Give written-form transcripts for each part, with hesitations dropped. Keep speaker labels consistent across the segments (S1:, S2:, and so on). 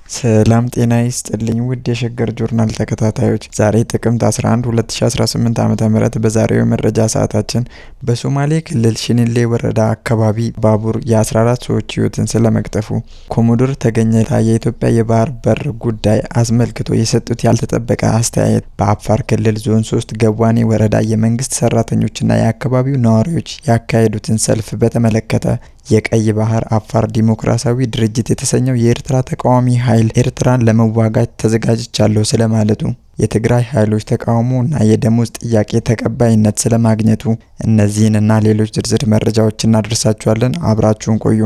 S1: ሰላም ጤና ይስጥልኝ ውድ የሸገር ጆርናል ተከታታዮች፣ ዛሬ ጥቅምት 11 2018 ዓ.ም በዛሬው መረጃ ሰዓታችን በሶማሌ ክልል ሽኒሌ ወረዳ አካባቢ ባቡር የ14 ሰዎች ህይወትን ስለመቅጠፉ ኮሞዶር ተገኘ የኢትዮጵያ የባህር በር ጉዳይ አስመልክቶ የሰጡት ያልተጠበቀ አስተያየት፣ በአፋር ክልል ዞን 3 ገዋኔ ወረዳ የመንግስት ሰራተኞችና የአካባቢው ነዋሪዎች ያካሄዱትን ሰልፍ በተመለከተ፣ የቀይ ባህር አፋር ዲሞክራሲያዊ ድርጅት የተሰኘው የኤርትራ ተቃዋሚ ኃይል ኤርትራን ለመዋጋት ተዘጋጅቻለሁ ስለማለቱ፣ የትግራይ ኃይሎች ተቃውሞና የደሞዝ ጥያቄ ተቀባይነት ስለማግኘቱ፣ እነዚህንና ሌሎች ዝርዝር መረጃዎችን እናደርሳችኋለን። አብራችሁን ቆዩ።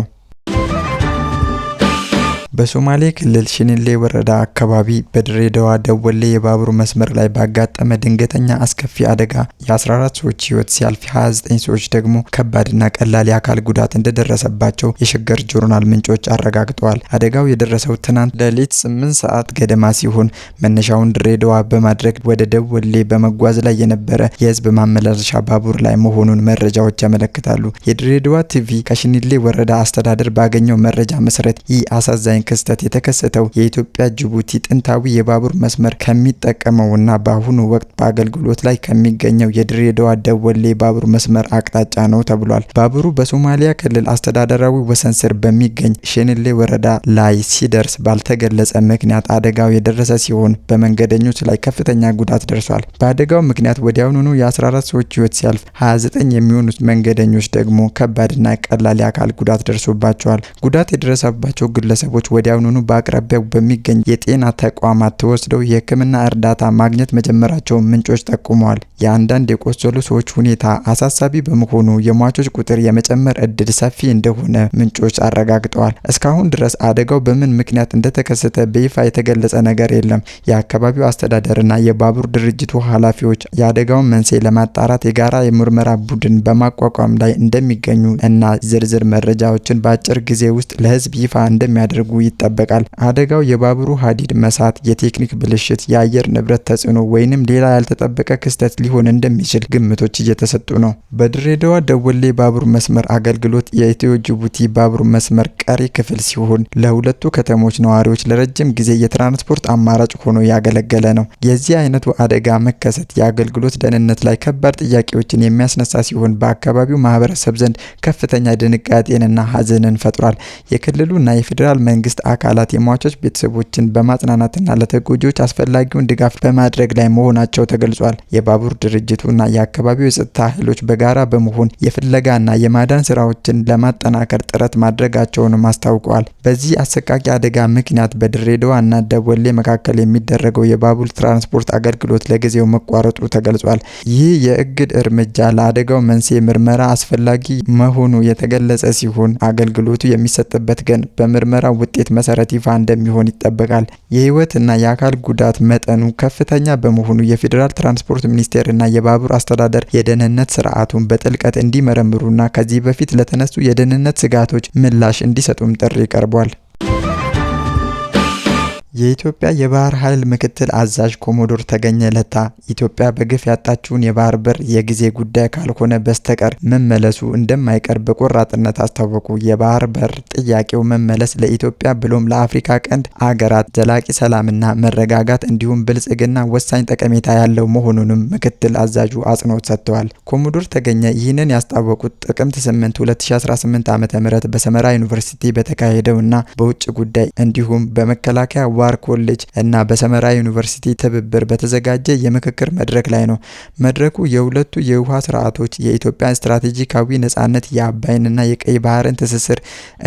S1: በሶማሌ ክልል ሽኒሌ ወረዳ አካባቢ በድሬዳዋ ደወሌ የባቡር መስመር ላይ ባጋጠመ ድንገተኛ አስከፊ አደጋ የ14 ሰዎች ህይወት ሲያልፍ 29 ሰዎች ደግሞ ከባድና ቀላል የአካል ጉዳት እንደደረሰባቸው የሸገር ጆርናል ምንጮች አረጋግጠዋል። አደጋው የደረሰው ትናንት ሌሊት 8 ሰዓት ገደማ ሲሆን መነሻውን ድሬዳዋ በማድረግ ወደ ደወሌ በመጓዝ ላይ የነበረ የህዝብ ማመላለሻ ባቡር ላይ መሆኑን መረጃዎች ያመለክታሉ። የድሬዳዋ ቲቪ ከሽኒሌ ወረዳ አስተዳደር ባገኘው መረጃ መሰረት ይህ አሳዛኝ ክስተት የተከሰተው የኢትዮጵያ ጅቡቲ ጥንታዊ የባቡር መስመር ከሚጠቀመውና በአሁኑ ወቅት በአገልግሎት ላይ ከሚገኘው የድሬዳዋ ደወሌ ባቡር መስመር አቅጣጫ ነው ተብሏል። ባቡሩ በሶማሊያ ክልል አስተዳደራዊ ወሰን ስር በሚገኝ ሽኒሌ ወረዳ ላይ ሲደርስ ባልተገለጸ ምክንያት አደጋው የደረሰ ሲሆን በመንገደኞች ላይ ከፍተኛ ጉዳት ደርሷል። በአደጋው ምክንያት ወዲያውኑ የ14 ሰዎች ህይወት ሲያልፍ 29 የሚሆኑት መንገደኞች ደግሞ ከባድና ቀላል የአካል ጉዳት ደርሶባቸዋል። ጉዳት የደረሰባቸው ግለሰቦች ወዲያውኑ በአቅራቢያው በሚገኝ የጤና ተቋማት ተወስደው የሕክምና እርዳታ ማግኘት መጀመራቸውን ምንጮች ጠቁመዋል። የአንዳንድ የቆሰሉ ሰዎች ሁኔታ አሳሳቢ በመሆኑ የሟቾች ቁጥር የመጨመር እድል ሰፊ እንደሆነ ምንጮች አረጋግጠዋል። እስካሁን ድረስ አደጋው በምን ምክንያት እንደተከሰተ በይፋ የተገለጸ ነገር የለም። የአካባቢው አስተዳደርና የባቡር ድርጅቱ ኃላፊዎች የአደጋውን መንስኤ ለማጣራት የጋራ የምርመራ ቡድን በማቋቋም ላይ እንደሚገኙ እና ዝርዝር መረጃዎችን በአጭር ጊዜ ውስጥ ለህዝብ ይፋ እንደሚያደርጉ ይጠበቃል። አደጋው የባቡሩ ሀዲድ መሳት፣ የቴክኒክ ብልሽት፣ የአየር ንብረት ተጽዕኖ ወይንም ሌላ ያልተጠበቀ ክስተት ሊሆን እንደሚችል ግምቶች እየተሰጡ ነው። በድሬዳዋ ደወሌ ባቡር መስመር አገልግሎት የኢትዮ ጅቡቲ ባቡር መስመር ቀሪ ክፍል ሲሆን ለሁለቱ ከተሞች ነዋሪዎች ለረጅም ጊዜ የትራንስፖርት አማራጭ ሆኖ ያገለገለ ነው። የዚህ አይነቱ አደጋ መከሰት የአገልግሎት ደህንነት ላይ ከባድ ጥያቄዎችን የሚያስነሳ ሲሆን በአካባቢው ማህበረሰብ ዘንድ ከፍተኛ ድንጋጤንና ሀዘንን ፈጥሯል። የክልሉና የፌዴራል መንግስት አካላት የሟቾች ቤተሰቦችን በማጽናናትና ለተጎጂዎች አስፈላጊውን ድጋፍ በማድረግ ላይ መሆናቸው ተገልጿል። የባቡር ድርጅቱና የአካባቢው የጸጥታ ኃይሎች በጋራ በመሆን የፍለጋና የማዳን ስራዎችን ለማጠናከር ጥረት ማድረጋቸውንም አስታውቀዋል። በዚህ አሰቃቂ አደጋ ምክንያት በድሬዳዋና ደወሌ መካከል የሚደረገው የባቡር ትራንስፖርት አገልግሎት ለጊዜው መቋረጡ ተገልጿል። ይህ የእግድ እርምጃ ለአደጋው መንስኤ ምርመራ አስፈላጊ መሆኑ የተገለጸ ሲሆን አገልግሎቱ የሚሰጥበት ቀን በምርመራ ውጤት መሰረት ይፋ እንደሚሆን ይጠበቃል። የህይወትና የአካል ጉዳት መጠኑ ከፍተኛ በመሆኑ የፌዴራል ትራንስፖርት ሚኒስቴርና የባቡር አስተዳደር የደህንነት ስርዓቱን በጥልቀት እንዲመረምሩና ከዚህ በፊት ለተነሱ የደህንነት ስጋቶች ምላሽ እንዲሰጡም ጥሪ ቀርቧል። የኢትዮጵያ የባህር ኃይል ምክትል አዛዥ ኮሞዶር ተገኘ ለታ ኢትዮጵያ በግፍ ያጣችውን የባህር በር የጊዜ ጉዳይ ካልሆነ በስተቀር መመለሱ እንደማይቀር በቆራጥነት አስታወቁ። የባህር በር ጥያቄው መመለስ ለኢትዮጵያ ብሎም ለአፍሪካ ቀንድ አገራት ዘላቂ ሰላምና መረጋጋት እንዲሁም ብልጽግና ወሳኝ ጠቀሜታ ያለው መሆኑንም ምክትል አዛዡ አጽንኦት ሰጥተዋል። ኮሞዶር ተገኘ ይህንን ያስታወቁት ጥቅምት 8 2018 ዓ.ም በሰመራ ዩኒቨርሲቲ በተካሄደውና በውጭ ጉዳይ እንዲሁም በመከላከያ ዋር ኮሌጅ እና በሰመራ ዩኒቨርሲቲ ትብብር በተዘጋጀ የምክክር መድረክ ላይ ነው። መድረኩ የሁለቱ የውሃ ስርዓቶች፣ የኢትዮጵያን ስትራቴጂካዊ ነጻነት፣ የአባይንና የቀይ ባህርን ትስስር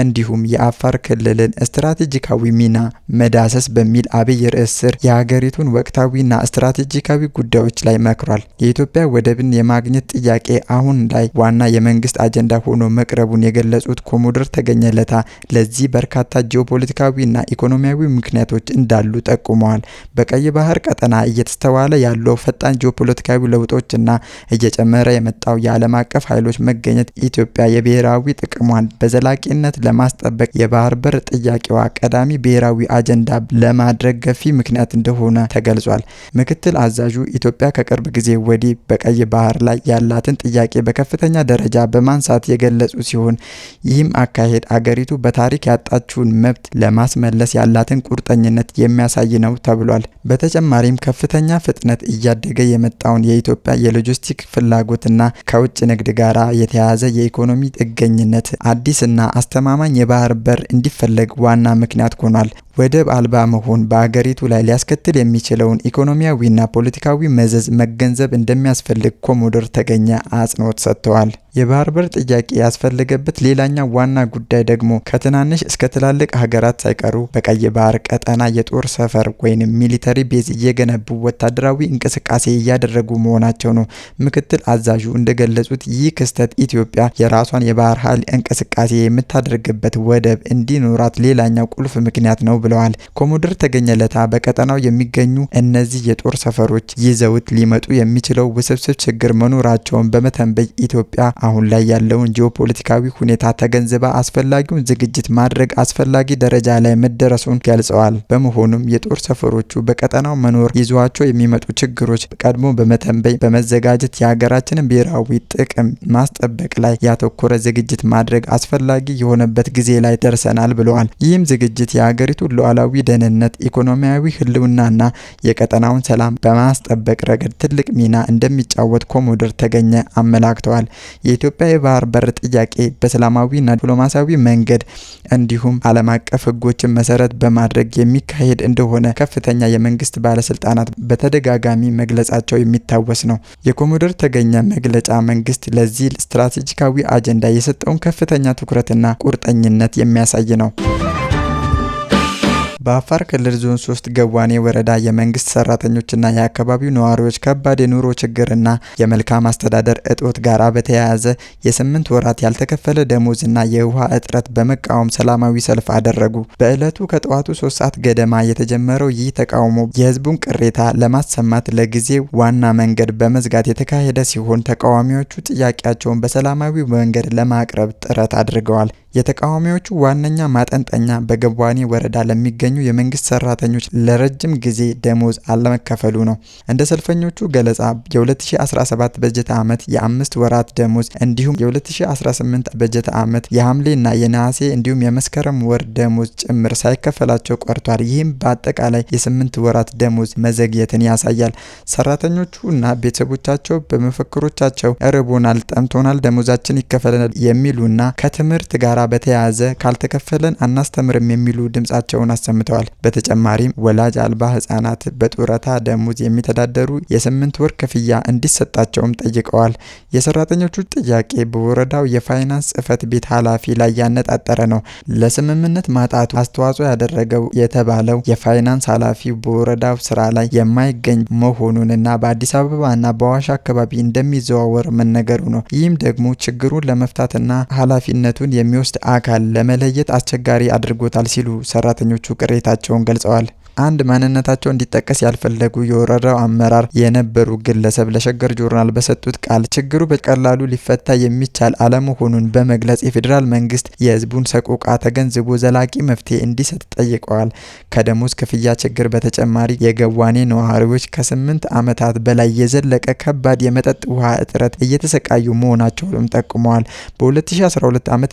S1: እንዲሁም የአፋር ክልልን ስትራቴጂካዊ ሚና መዳሰስ በሚል አብይ ርዕስ ስር የሀገሪቱን ወቅታዊና ስትራቴጂካዊ ጉዳዮች ላይ መክሯል። የኢትዮጵያ ወደብን የማግኘት ጥያቄ አሁን ላይ ዋና የመንግስት አጀንዳ ሆኖ መቅረቡን የገለጹት ኮሞዶር ተገኘ ለታ ለዚህ በርካታ ጂኦፖለቲካዊና ኢኮኖሚያዊ ምክንያቶች እንዳሉ ጠቁመዋል። በቀይ ባህር ቀጠና እየተስተዋለ ያለው ፈጣን ጂኦፖለቲካዊ ለውጦችና እየጨመረ የመጣው የዓለም አቀፍ ኃይሎች መገኘት ኢትዮጵያ የብሔራዊ ጥቅሟን በዘላቂነት ለማስጠበቅ የባህር በር ጥያቄዋ ቀዳሚ ብሔራዊ አጀንዳ ለማድረግ ገፊ ምክንያት እንደሆነ ተገልጿል። ምክትል አዛዡ ኢትዮጵያ ከቅርብ ጊዜ ወዲህ በቀይ ባህር ላይ ያላትን ጥያቄ በከፍተኛ ደረጃ በማንሳት የገለጹ ሲሆን ይህም አካሄድ አገሪቱ በታሪክ ያጣችውን መብት ለማስመለስ ያላትን ቁርጠኝነት የሚያሳይ ነው ተብሏል። በተጨማሪም ከፍተኛ ፍጥነት እያደገ የመጣውን የኢትዮጵያ የሎጂስቲክ ፍላጎትና ከውጭ ንግድ ጋር የተያያዘ የኢኮኖሚ ጥገኝነት አዲስና አስተማማኝ የባህር በር እንዲፈለግ ዋና ምክንያት ሆኗል። ወደብ አልባ መሆን በአገሪቱ ላይ ሊያስከትል የሚችለውን ኢኮኖሚያዊና ፖለቲካዊ መዘዝ መገንዘብ እንደሚያስፈልግ ኮሞዶር ተገኘ አጽንኦት ሰጥተዋል። የባህር በር ጥያቄ ያስፈለገበት ሌላኛው ዋና ጉዳይ ደግሞ ከትናንሽ እስከ ትላልቅ ሀገራት ሳይቀሩ በቀይ ባህር ቀጠና የጦር ሰፈር ወይም ሚሊተሪ ቤዝ እየገነቡ ወታደራዊ እንቅስቃሴ እያደረጉ መሆናቸው ነው። ምክትል አዛዡ እንደገለጹት ይህ ክስተት ኢትዮጵያ የራሷን የባህር ኃይል እንቅስቃሴ የምታደርግበት ወደብ እንዲኖራት ሌላኛው ቁልፍ ምክንያት ነው ብለዋል። ኮሞዶር ተገኘ ለታ በቀጠናው የሚገኙ እነዚህ የጦር ሰፈሮች ይዘውት ሊመጡ የሚችለው ውስብስብ ችግር መኖራቸውን በመተንበይ ኢትዮጵያ አሁን ላይ ያለውን ጂኦፖለቲካዊ ሁኔታ ተገንዝባ አስፈላጊውን ዝግጅት ማድረግ አስፈላጊ ደረጃ ላይ መደረሱን ገልጸዋል። በመሆኑም የጦር ሰፈሮቹ በቀጠናው መኖር ይዟቸው የሚመጡ ችግሮች ቀድሞ በመተንበይ በመዘጋጀት የሀገራችንን ብሔራዊ ጥቅም ማስጠበቅ ላይ ያተኮረ ዝግጅት ማድረግ አስፈላጊ የሆነበት ጊዜ ላይ ደርሰናል ብለዋል። ይህም ዝግጅት የሀገሪቱ ሉዓላዊ ደህንነት፣ ኢኮኖሚያዊ ህልውናና የቀጠናውን ሰላም በማስጠበቅ ረገድ ትልቅ ሚና እንደሚጫወት ኮሞዶር ተገኘ አመላክተዋል። የኢትዮጵያ የባህር በር ጥያቄ በሰላማዊና ዲፕሎማሲያዊ መንገድ እንዲሁም ዓለም አቀፍ ህጎችን መሰረት በማድረግ የሚካሄድ እንደሆነ ከፍተኛ የመንግስት ባለስልጣናት በተደጋጋሚ መግለጻቸው የሚታወስ ነው። የኮሞዶር ተገኘ መግለጫ መንግስት ለዚህ ስትራቴጂካዊ አጀንዳ የሰጠውን ከፍተኛ ትኩረትና ቁርጠኝነት የሚያሳይ ነው። በአፋር ክልል ዞን 3 ገዋኔ ወረዳ የመንግስት ሰራተኞችና የአካባቢው ነዋሪዎች ከባድ የኑሮ ችግርና የመልካም አስተዳደር እጦት ጋር በተያያዘ የ8 ወራት ያልተከፈለ ደሞዝና የውሃ እጥረት በመቃወም ሰላማዊ ሰልፍ አደረጉ። በዕለቱ ከጠዋቱ 3 ሰዓት ገደማ የተጀመረው ይህ ተቃውሞ የህዝቡን ቅሬታ ለማሰማት ለጊዜው ዋና መንገድ በመዝጋት የተካሄደ ሲሆን ተቃዋሚዎቹ ጥያቄያቸውን በሰላማዊ መንገድ ለማቅረብ ጥረት አድርገዋል። የተቃዋሚዎቹ ዋነኛ ማጠንጠኛ በገዋኔ ወረዳ ለሚገኙ የመንግስት ሰራተኞች ለረጅም ጊዜ ደሞዝ አለመከፈሉ ነው። እንደ ሰልፈኞቹ ገለጻ የ2017 በጀት ዓመት የ5 ወራት ደሞዝ እንዲሁም የ2018 በጀት ዓመት የሐምሌና የነሐሴ እንዲሁም የመስከረም ወር ደሞዝ ጭምር ሳይከፈላቸው ቀርቷል። ይህም በአጠቃላይ የ8 ወራት ደሞዝ መዘግየትን ያሳያል። ሰራተኞቹና ቤተሰቦቻቸው በመፈክሮቻቸው እርቦናል፣ ጠምቶናል፣ ደሞዛችን ይከፈለናል የሚሉና ከትምህርት ጋር በተያያዘ ካልተከፈለን አናስተምርም የሚሉ ድምጻቸውን አሰምተዋል። በተጨማሪም ወላጅ አልባ ህጻናት በጡረታ ደሞዝ የሚተዳደሩ የ8 ወር ክፍያ እንዲሰጣቸውም ጠይቀዋል። የሰራተኞቹ ጥያቄ በወረዳው የፋይናንስ ጽህፈት ቤት ኃላፊ ላይ ያነጣጠረ ነው። ለስምምነት ማጣቱ አስተዋጽኦ ያደረገው የተባለው የፋይናንስ ኃላፊው በወረዳው ስራ ላይ የማይገኝ መሆኑንና በአዲስ አበባና በአዋሽ አካባቢ እንደሚዘዋወር መነገሩ ነው። ይህም ደግሞ ችግሩን ለመፍታትና ኃላፊነቱን የሚወስድ አካል ለመለየት አስቸጋሪ አድርጎታል ሲሉ ሰራተኞቹ ቅሬታቸውን ገልጸዋል። አንድ ማንነታቸው እንዲጠቀስ ያልፈለጉ የወረዳው አመራር የነበሩ ግለሰብ ለሸገር ጆርናል በሰጡት ቃል ችግሩ በቀላሉ ሊፈታ የሚቻል አለመሆኑን በመግለጽ የፌዴራል መንግስት የህዝቡን ሰቆቃ ተገንዝቦ ዘላቂ መፍትሄ እንዲሰጥ ጠይቀዋል። ከደሞዝ ክፍያ ችግር በተጨማሪ የገዋኔ ነዋሪዎች ከ8 ዓመታት በላይ የዘለቀ ከባድ የመጠጥ ውሃ እጥረት እየተሰቃዩ መሆናቸውንም ጠቁመዋል። በ2012 ዓ.ም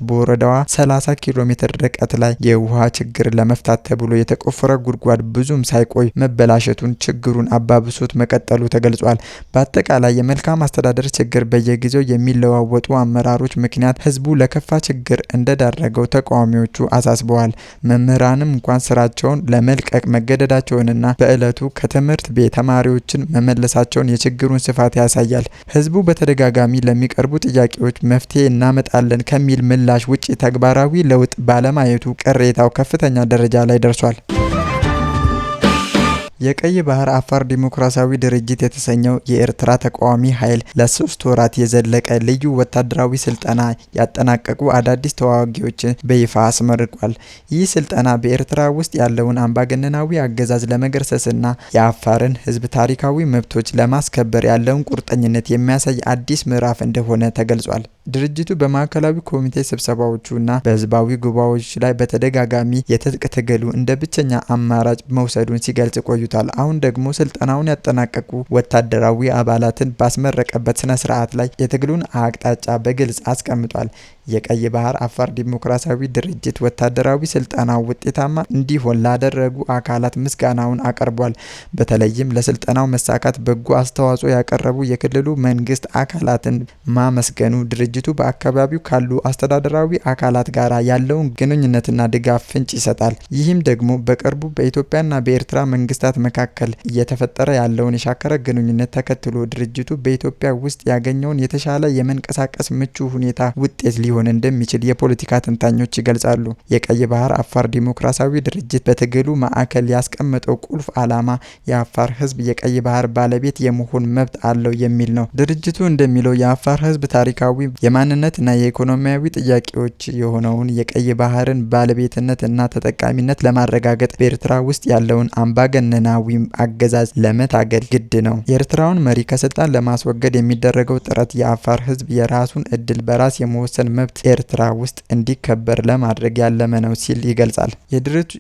S1: በወረዳዋ 30 ኪሎ ሜትር ርቀት ላይ የውሃ ችግር ለመፍታት ተብሎ የተቆፈረ ጉድጓድ ብዙም ሳይቆይ መበላሸቱን ችግሩን አባብሶት መቀጠሉ ተገልጿል። በአጠቃላይ የመልካም አስተዳደር ችግር በየጊዜው የሚለዋወጡ አመራሮች ምክንያት ህዝቡ ለከፋ ችግር እንደዳረገው ተቃዋሚዎቹ አሳስበዋል። መምህራንም እንኳን ስራቸውን ለመልቀቅ መገደዳቸውንና በዕለቱ ከትምህርት ቤት ተማሪዎችን መመለሳቸውን የችግሩን ስፋት ያሳያል። ህዝቡ በተደጋጋሚ ለሚቀርቡ ጥያቄዎች መፍትሄ እናመጣለን ከሚል ምላሽ ውጪ ተግባራዊ ለውጥ ባለማየቱ ቅሬታው ከፍተኛ ደረጃ ላይ ደርሷል። የቀይ ባህር አፋር ዲሞክራሲያዊ ድርጅት የተሰኘው የኤርትራ ተቃዋሚ ኃይል ለ3 ወራት የዘለቀ ልዩ ወታደራዊ ስልጠና ያጠናቀቁ አዳዲስ ተዋጊዎችን በይፋ አስመርቋል። ይህ ስልጠና በኤርትራ ውስጥ ያለውን አምባገነናዊ አገዛዝ ለመገርሰስና የአፋርን ሕዝብ ታሪካዊ መብቶች ለማስከበር ያለውን ቁርጠኝነት የሚያሳይ አዲስ ምዕራፍ እንደሆነ ተገልጿል። ድርጅቱ በማዕከላዊ ኮሚቴ ስብሰባዎቹና በህዝባዊ ጉባኤዎች ላይ በተደጋጋሚ የትጥቅ ትግሉ እንደ ብቸኛ አማራጭ መውሰዱን ሲገልጽ ቆይቷል። አሁን ደግሞ ስልጠናውን ያጠናቀቁ ወታደራዊ አባላትን ባስመረቀበት ስነ ስርዓት ላይ የትግሉን አቅጣጫ በግልጽ አስቀምጧል። የቀይ ባህር አፋር ዲሞክራሲያዊ ድርጅት ወታደራዊ ስልጠናው ውጤታማ እንዲሆን ላደረጉ አካላት ምስጋናውን አቀርቧል። በተለይም ለስልጠናው መሳካት በጎ አስተዋጽኦ ያቀረቡ የክልሉ መንግስት አካላትን ማመስገኑ ድርጅቱ በአካባቢው ካሉ አስተዳደራዊ አካላት ጋር ያለውን ግንኙነትና ድጋፍ ፍንጭ ይሰጣል። ይህም ደግሞ በቅርቡ በኢትዮጵያና በኤርትራ መንግስታት መካከል እየተፈጠረ ያለውን የሻከረ ግንኙነት ተከትሎ ድርጅቱ በኢትዮጵያ ውስጥ ያገኘውን የተሻለ የመንቀሳቀስ ምቹ ሁኔታ ውጤት ሊሆን እንደሚችል የፖለቲካ ተንታኞች ይገልጻሉ። የቀይ ባህር አፋር ዲሞክራሲያዊ ድርጅት በትግሉ ማዕከል ያስቀመጠው ቁልፍ ዓላማ የአፋር ህዝብ የቀይ ባህር ባለቤት የመሆን መብት አለው የሚል ነው። ድርጅቱ እንደሚለው የአፋር ህዝብ ታሪካዊ የማንነትና የኢኮኖሚያዊ ጥያቄዎች የሆነውን የቀይ ባህርን ባለቤትነት እና ተጠቃሚነት ለማረጋገጥ በኤርትራ ውስጥ ያለውን አምባገነናዊ አገዛዝ ለመታገል ግድ ነው። የኤርትራውን መሪ ከስልጣን ለማስወገድ የሚደረገው ጥረት የአፋር ህዝብ የራሱን እድል በራስ የመወሰን መብት ኤርትራ ውስጥ እንዲከበር ለማድረግ ያለመ ነው ሲል ይገልጻል።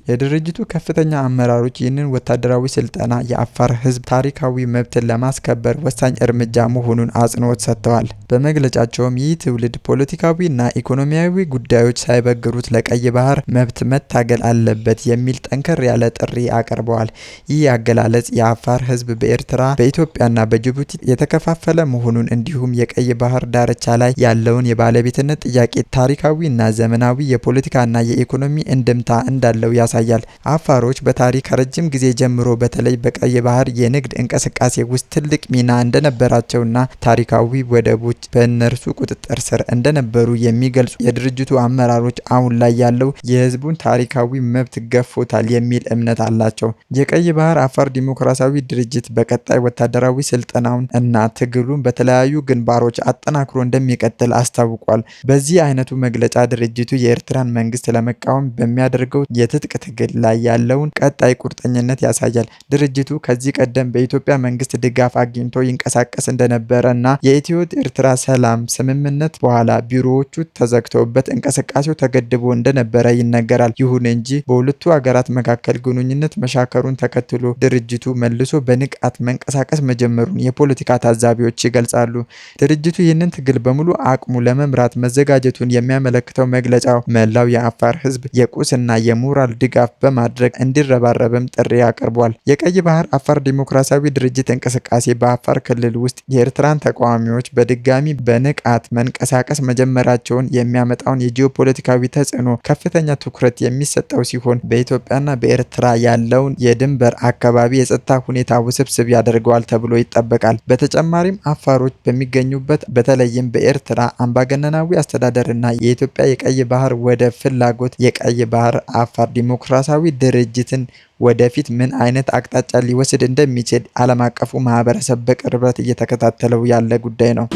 S1: የድርጅቱ ከፍተኛ አመራሮች ይህንን ወታደራዊ ስልጠና የአፋር ህዝብ ታሪካዊ መብትን ለማስከበር ወሳኝ እርምጃ መሆኑን አጽንኦት ሰጥተዋል። በመግለጫቸውም ይህ ትውልድ ፖለቲካዊና ኢኮኖሚያዊ ጉዳዮች ሳይበግሩት ለቀይ ባህር መብት መታገል አለበት የሚል ጠንከር ያለ ጥሪ አቅርበዋል። ይህ አገላለጽ የአፋር ህዝብ በኤርትራ በኢትዮጵያና በጅቡቲ የተከፋፈለ መሆኑን እንዲሁም የቀይ ባህር ዳርቻ ላይ ያለውን የባለቤትነት ጥያቄ ታሪካዊና ዘመናዊ የፖለቲካና የኢኮኖሚ እንድምታ እንዳለው ያሳያል። አፋሮች በታሪክ ከረጅም ጊዜ ጀምሮ በተለይ በቀይ ባህር የንግድ እንቅስቃሴ ውስጥ ትልቅ ሚና እንደነበራቸውና ታሪካዊ ወደቦች በእነርሱ ቁጥጥር ስር እንደነበሩ የሚገልጹ የድርጅቱ አመራሮች አሁን ላይ ያለው የህዝቡን ታሪካዊ መብት ገፎታል የሚል እምነት አላቸው። የቀይ ባህር አፋር ዲሞክራሲያዊ ድርጅት በቀጣይ ወታደራዊ ስልጠናውን እና ትግሉን በተለያዩ ግንባሮች አጠናክሮ እንደሚቀጥል አስታውቋል። በዚህ አይነቱ መግለጫ ድርጅቱ የኤርትራን መንግስት ለመቃወም በሚያደርገው የትጥቅ ትግል ላይ ያለውን ቀጣይ ቁርጠኝነት ያሳያል። ድርጅቱ ከዚህ ቀደም በኢትዮጵያ መንግስት ድጋፍ አግኝቶ ይንቀሳቀስ እንደነበረ እና የኢትዮ ኤርትራ ሰላም ስምምነት በኋላ ቢሮዎቹ ተዘግተውበት እንቅስቃሴው ተገድቦ እንደነበረ ይነገራል። ይሁን እንጂ በሁለቱ ሀገራት መካከል ግንኙነት መሻከሩን ተከትሎ ድርጅቱ መልሶ በንቃት መንቀሳቀስ መጀመሩን የፖለቲካ ታዛቢዎች ይገልጻሉ። ድርጅቱ ይህንን ትግል በሙሉ አቅሙ ለመምራት መዘጋጀቱን የሚያመለክተው መግለጫው መላው የአፋር ህዝብ የቁስና የሞራል ድጋፍ በማድረግ እንዲረባረብም ጥሪ አቅርቧል። የቀይ ባህር አፋር ዲሞክራሲያዊ ድርጅት እንቅስቃሴ በአፋር ክልል ውስጥ የኤርትራን ተቃዋሚዎች በድጋሚ በንቃት መንቀሳቀስ መጀመራቸውን የሚያመጣውን የጂኦፖለቲካዊ ተጽዕኖ ከፍተኛ ትኩረት የሚሰጠው ሲሆን በኢትዮጵያና በኤርትራ ያለውን የድንበር አካባቢ የጸጥታ ሁኔታ ውስብስብ ያደርገዋል ተብሎ ይጠበቃል። በተጨማሪም አፋሮች በሚገኙበት በተለይም በኤርትራ አምባገነናዊ አስተዳደርና የኢትዮጵያ የቀይ ባህር ወደብ ፍላጎት የቀይ ባህር አፋር ዲሞክራሲያዊ ድርጅትን ወደፊት ምን አይነት አቅጣጫ ሊወስድ እንደሚችል ዓለም አቀፉ ማህበረሰብ በቅርበት እየተከታተለው ያለ ጉዳይ ነው።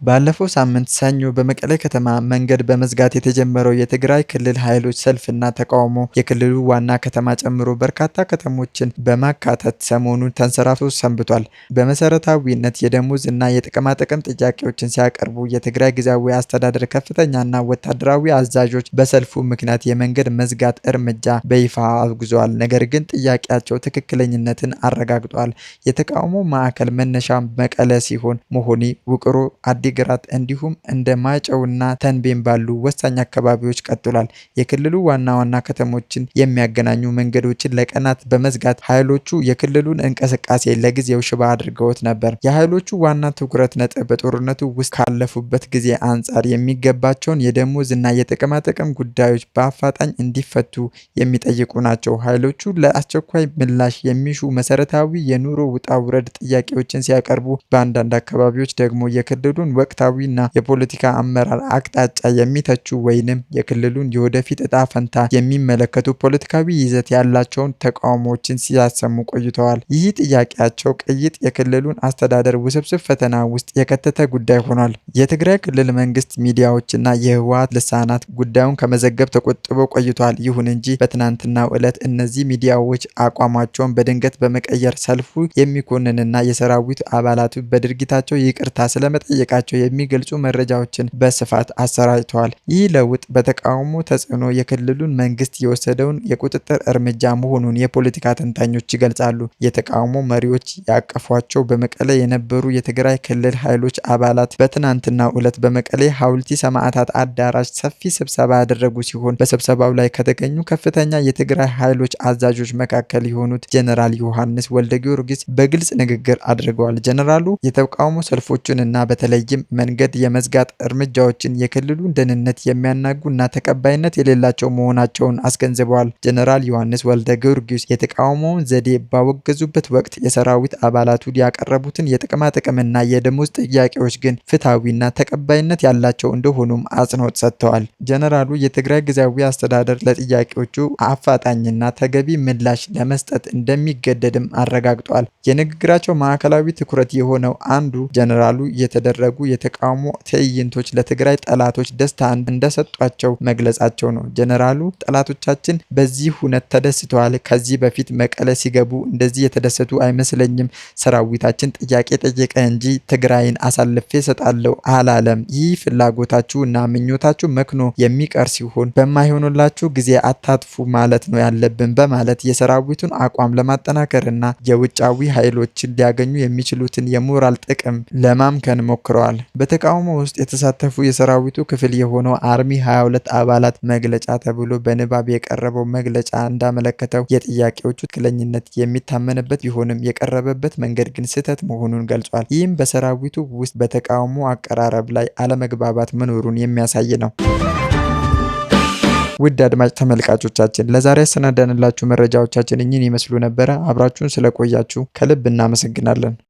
S1: ባለፈው ሳምንት ሰኞ በመቀሌ ከተማ መንገድ በመዝጋት የተጀመረው የትግራይ ክልል ኃይሎች ሰልፍና ተቃውሞ የክልሉ ዋና ከተማ ጨምሮ በርካታ ከተሞችን በማካተት ሰሞኑን ተንሰራፍቶ ሰንብቷል። በመሰረታዊነት የደሞዝ እና የጥቅማጥቅም ጥያቄዎችን ሲያቀርቡ የትግራይ ጊዜያዊ አስተዳደር ከፍተኛና ወታደራዊ አዛዦች በሰልፉ ምክንያት የመንገድ መዝጋት እርምጃ በይፋ አውግዘዋል። ነገር ግን ጥያቄያቸው ትክክለኝነትን አረጋግጧል። የተቃውሞ ማዕከል መነሻ መቀለ ሲሆን መሆኒ፣ ውቅሮ፣ ግራት እንዲሁም እንደ ማይጨውና ተንቤን ባሉ ወሳኝ አካባቢዎች ቀጥሏል። የክልሉ ዋና ዋና ከተሞችን የሚያገናኙ መንገዶችን ለቀናት በመዝጋት ኃይሎቹ የክልሉን እንቅስቃሴ ለጊዜው ሽባ አድርገውት ነበር። የኃይሎቹ ዋና ትኩረት ነጥብ በጦርነቱ ውስጥ ካለፉበት ጊዜ አንጻር የሚገባቸውን የደሞዝ እና የጥቅማጥቅም ጉዳዮች በአፋጣኝ እንዲፈቱ የሚጠይቁ ናቸው። ኃይሎቹ ለአስቸኳይ ምላሽ የሚሹ መሰረታዊ የኑሮ ውጣ ውረድ ጥያቄዎችን ሲያቀርቡ፣ በአንዳንድ አካባቢዎች ደግሞ የክልሉን ወቅታዊና የፖለቲካ አመራር አቅጣጫ የሚተቹ ወይንም የክልሉን የወደፊት እጣ ፈንታ የሚመለከቱ ፖለቲካዊ ይዘት ያላቸውን ተቃውሞዎችን ሲያሰሙ ቆይተዋል። ይህ ጥያቄያቸው ቅይጥ የክልሉን አስተዳደር ውስብስብ ፈተና ውስጥ የከተተ ጉዳይ ሆኗል። የትግራይ ክልል መንግስት ሚዲያዎችና የህወሓት ልሳናት ጉዳዩን ከመዘገብ ተቆጥበው ቆይተዋል። ይሁን እንጂ በትናንትናው ዕለት እነዚህ ሚዲያዎች አቋማቸውን በድንገት በመቀየር ሰልፉ የሚኮንንና የሰራዊት አባላቱ በድርጊታቸው ይቅርታ ስለመጠየቃቸው የሚገልጹ መረጃዎችን በስፋት አሰራጭተዋል። ይህ ለውጥ በተቃውሞ ተጽዕኖ የክልሉን መንግስት የወሰደውን የቁጥጥር እርምጃ መሆኑን የፖለቲካ ተንታኞች ይገልጻሉ። የተቃውሞ መሪዎች ያቀፏቸው በመቀሌ የነበሩ የትግራይ ክልል ኃይሎች አባላት በትናንትናው ዕለት በመቀሌ ሐውልቲ ሰማዕታት አዳራሽ ሰፊ ስብሰባ ያደረጉ ሲሆን በስብሰባው ላይ ከተገኙ ከፍተኛ የትግራይ ኃይሎች አዛዦች መካከል የሆኑት ጀነራል ዮሐንስ ወልደ ጊዮርጊስ በግልጽ ንግግር አድርገዋል። ጀነራሉ የተቃውሞ ሰልፎችን እና በተለይም መንገድ የመዝጋት እርምጃዎችን የክልሉን ደህንነት የሚያናጉ እና ተቀባይነት የሌላቸው መሆናቸውን አስገንዝበዋል። ጀነራል ዮሐንስ ወልደ ጊዮርጊስ የተቃውሞውን ዘዴ ባወገዙበት ወቅት የሰራዊት አባላቱ ያቀረቡትን የጥቅማ ጥቅምና የደሞዝ ጥያቄዎች ግን ፍትሐዊና ተቀባይነት ያላቸው እንደሆኑም አጽንኦት ሰጥተዋል። ጀነራሉ የትግራይ ጊዜያዊ አስተዳደር ለጥያቄዎቹ አፋጣኝና ተገቢ ምላሽ ለመስጠት እንደሚገደድም አረጋግጧል። የንግግራቸው ማዕከላዊ ትኩረት የሆነው አንዱ ጀነራሉ የተደረጉ የተቃውሞ ትዕይንቶች ለትግራይ ጠላቶች ደስታ እንደሰጧቸው መግለጻቸው ነው። ጀነራሉ ጠላቶቻችን በዚህ ሁነት ተደስተዋል። ከዚህ በፊት መቀለ ሲገቡ እንደዚህ የተደሰቱ አይመስለኝም። ሰራዊታችን ጥያቄ ጠየቀ እንጂ ትግራይን አሳልፌ እሰጣለሁ አላለም። ይህ ፍላጎታችሁ እና ምኞታችሁ መክኖ የሚቀር ሲሆን በማይሆኑላችሁ ጊዜ አታጥፉ ማለት ነው ያለብን በማለት የሰራዊቱን አቋም ለማጠናከር እና የውጫዊ ኃይሎችን ሊያገኙ የሚችሉትን የሞራል ጥቅም ለማምከን ሞክረዋል። በተቃውሞ ውስጥ የተሳተፉ የሰራዊቱ ክፍል የሆነው አርሚ 22 አባላት መግለጫ ተብሎ በንባብ የቀረበው መግለጫ እንዳመለከተው የጥያቄዎቹ ትክክለኝነት የሚታመንበት ቢሆንም የቀረበበት መንገድ ግን ስህተት መሆኑን ገልጿል። ይህም በሰራዊቱ ውስጥ በተቃውሞ አቀራረብ ላይ አለመግባባት መኖሩን የሚያሳይ ነው። ውድ አድማጭ ተመልካቾቻችን ለዛሬ ያሰናዳንላችሁ መረጃዎቻችን እኚህን ይመስሉ ነበረ። አብራችሁን ስለቆያችሁ ከልብ እናመሰግናለን።